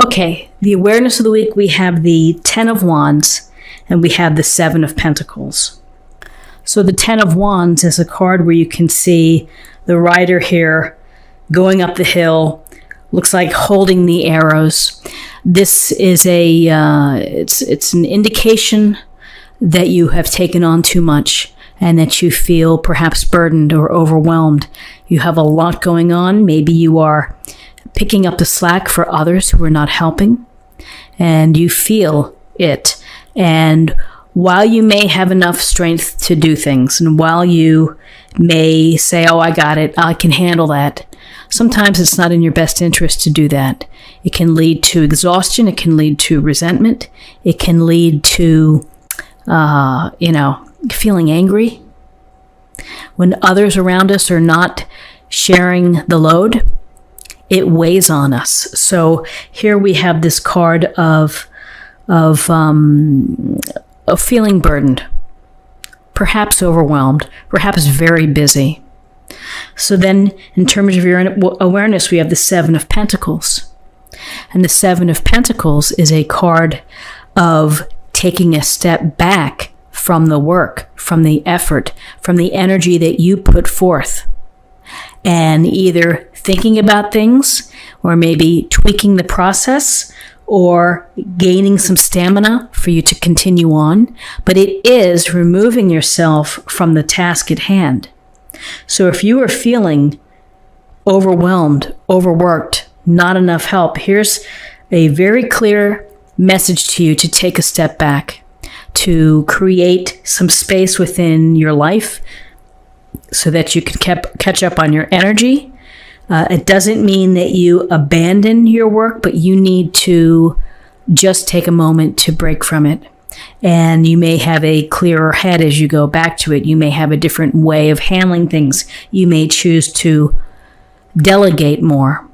Okay, the awareness of the week, we have the Ten of Wands and we have the Seven of Pentacles. So the Ten of Wands is a card where you can see the rider here going up the hill, looks like holding the arrows. This is it's an indication that you have taken on too much and that you feel perhaps burdened or overwhelmed. You have a lot going on. Maybe you are picking up the slack for others who are not helping, and you feel it. And while you may have enough strength to do things, and while you may say, oh, I got it, I can handle that, sometimes it's not in your best interest to do that. It can lead to exhaustion. It can lead to resentment. It can lead to, feeling angry. When others around us are not sharing the load, it weighs on us. So here we have this card of feeling burdened, perhaps overwhelmed, perhaps very busy. So then in terms of your awareness, we have the Seven of Pentacles. And the Seven of Pentacles is a card of taking a step back from the work, from the effort, from the energy that you put forth, and either thinking about things or maybe tweaking the process or gaining some stamina for you to continue on. But it is removing yourself from the task at hand. So if you are feeling overwhelmed, overworked, not enough help, here's a very clear message to you to take a step back, to create some space within your life so that you can catch up on your energy. It doesn't mean that you abandon your work, but you need to just take a moment to break from it. And you may have a clearer head as you go back to it. You may have a different way of handling things. You may choose to delegate more.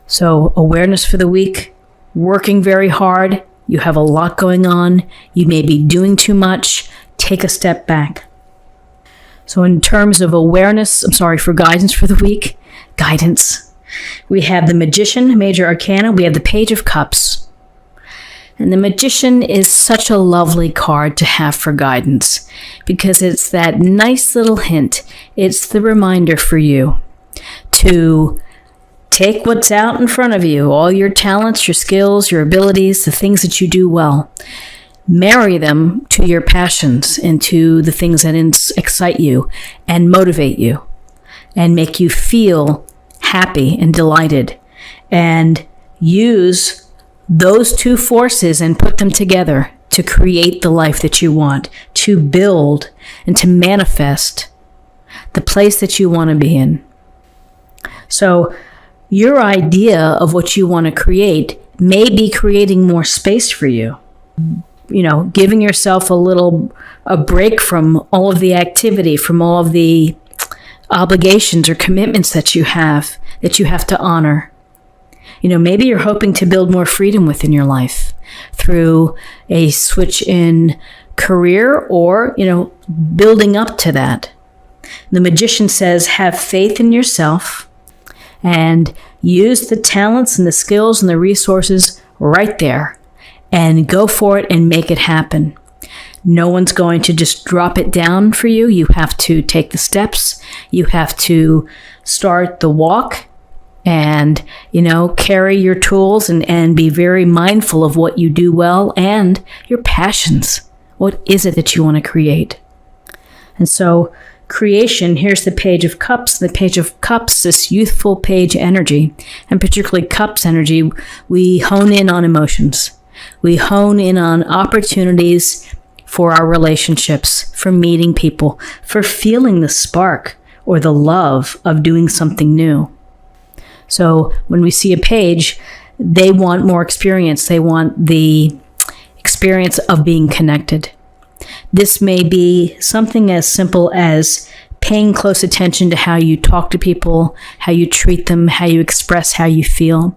So awareness for the week, working very hard. You have a lot going on. You may be doing too much. Take a step back. So in terms of awareness, for guidance for the week, we have the Magician, Major Arcana. We have the Page of Cups. And the Magician is such a lovely card to have for guidance because it's that nice little hint. It's the reminder for you to take what's out in front of you, all your talents, your skills, your abilities, the things that you do well. Marry them to your passions and to the things that excite you and motivate you and make you feel happy and delighted. And use those two forces and put them together to create the life that you want, to build and to manifest the place that you want to be in. So your idea of what you want to create may be creating more space for you. Giving yourself a break from all of the activity, from all of the obligations or commitments that you have to honor. Maybe you're hoping to build more freedom within your life through a switch in career or, building up to that. The Magician says, have faith in yourself and use the talents and the skills and the resources right there and go for it and make it happen. No one's going to just drop it down for you. You have to take the steps. You have to start the walk and, carry your tools and be very mindful of what you do well and your passions. What is it that you want to create? And so creation, here's the Page of Cups. The Page of Cups, this youthful page energy, and particularly Cups energy, we hone in on emotions. We hone in on opportunities for our relationships, for meeting people, for feeling the spark or the love of doing something new. So when we see a page, they want more experience. They want the experience of being connected. This may be something as simple as paying close attention to how you talk to people, how you treat them, how you express how you feel.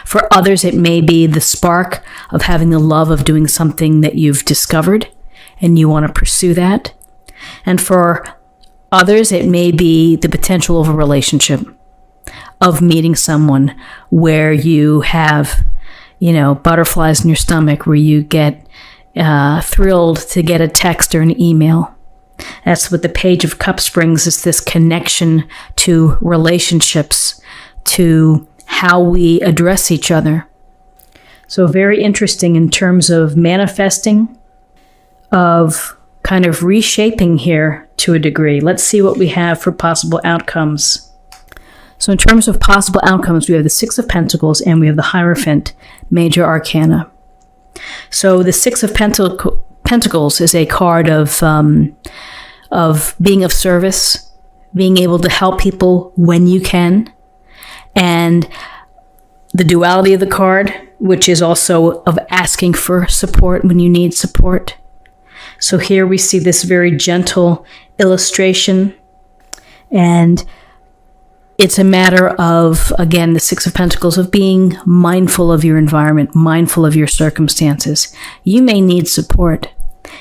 For others, it may be the spark of having the love of doing something that you've discovered and you want to pursue that. And for others, it may be the potential of a relationship, of meeting someone where you have butterflies in your stomach where you get thrilled to get a text or an email. That's what the Page of Cups brings, is this connection to relationships, to how we address each other. So very interesting in terms of manifesting, of kind of reshaping here to a degree. Let's see what we have for possible outcomes. So in terms of possible outcomes, we have the Six of Pentacles and we have the Hierophant, major arcana. So the Six of Pentacles is a card of being of service, being able to help people when you can, and the duality of the card, which is also of asking for support when you need support. So here we see this very gentle illustration, and it's a matter of, again, the Six of Pentacles, of being mindful of your environment, mindful of your circumstances. You may need support.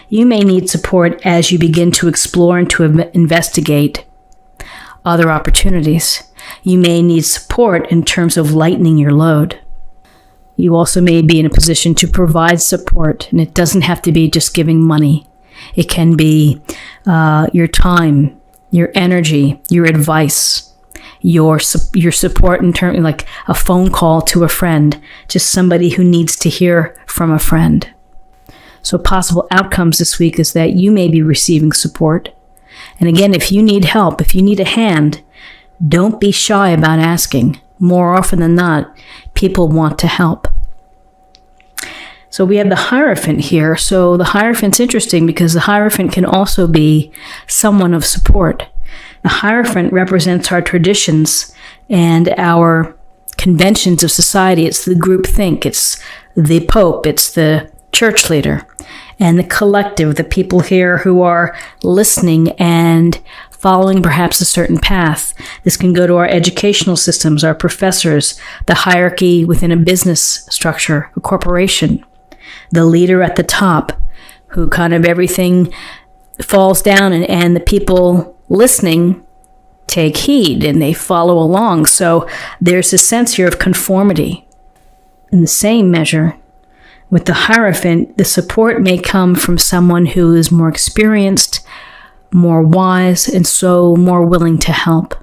You may need support as you begin to explore and to investigate other opportunities. You may need support in terms of lightening your load. You also may be in a position to provide support, and it doesn't have to be just giving money. It can be your time, your energy, your advice, your support in terms like a phone call to a friend, just somebody who needs to hear from a friend. So possible outcomes this week is that you may be receiving support. And again, if you need help, if you need a hand, don't be shy about asking. More often than not, people want to help. So we have the Hierophant here. So the Hierophant's interesting because the Hierophant can also be someone of support. The Hierophant represents our traditions and our conventions of society. It's the group think. It's the Pope. It's the church leader and the collective, the people here who are listening and following perhaps a certain path. This can go to our educational systems, our professors, the hierarchy within a business structure, a corporation, the leader at the top who kind of everything falls down and the people listening take heed and they follow along. So there's a sense here of conformity. In the same measure, with the Hierophant, the support may come from someone who is more experienced, more wise, and so more willing to help.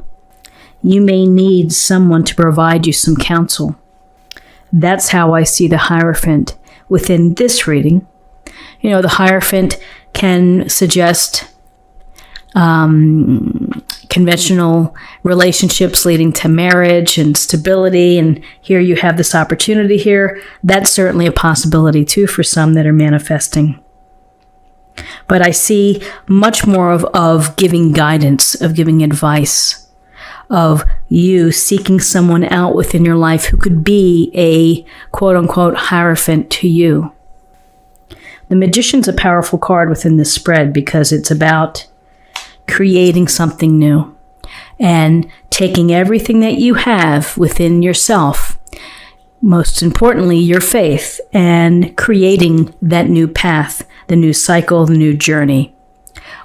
You may need someone to provide you some counsel. That's how I see the Hierophant within this reading. The Hierophant can suggest conventional relationships leading to marriage and stability, and here you have this opportunity here. That's certainly a possibility too for some that are manifesting. But I see much more of giving guidance, of giving advice, of you seeking someone out within your life who could be a quote-unquote Hierophant to you. The Magician's a powerful card within this spread because it's about creating something new and taking everything that you have within yourself, most importantly your faith, and creating that new path, the new cycle, the new journey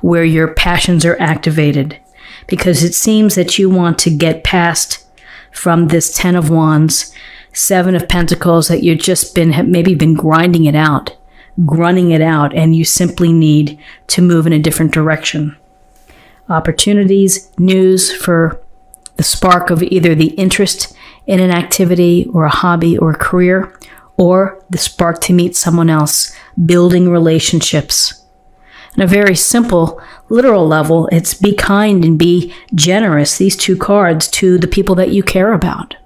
where your passions are activated, because it seems that you want to get past from this Ten of Wands, Seven of Pentacles, that you've just been grinding it out, and you simply need to move in a different direction. Opportunities, news for the spark of either the interest in an activity or a hobby or a career, or the spark to meet someone else, building relationships. On a very simple, literal level, it's be kind and be generous, these two cards, to the people that you care about.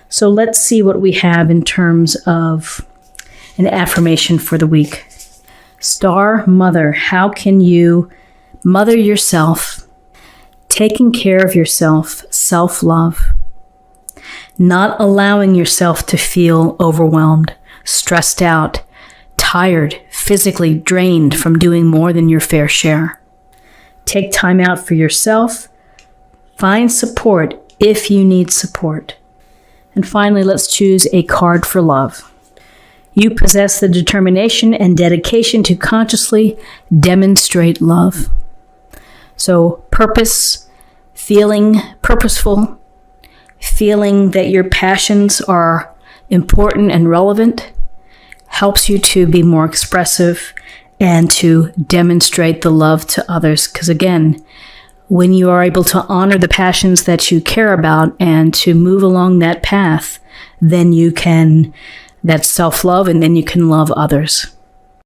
So let's see what we have in terms of an affirmation for the week. Star Mother, how can you mother yourself, taking care of yourself, self-love, not allowing yourself to feel overwhelmed, stressed out, tired, physically drained from doing more than your fair share. Take time out for yourself. Find support if you need support. And finally, let's choose a card for love. You possess the determination and dedication to consciously demonstrate love. So purpose, feeling purposeful, feeling that your passions are important and relevant, helps you to be more expressive and to demonstrate the love to others. Because again, when you are able to honor the passions that you care about and to move along that path, then you can, that's self-love, and then you can love others.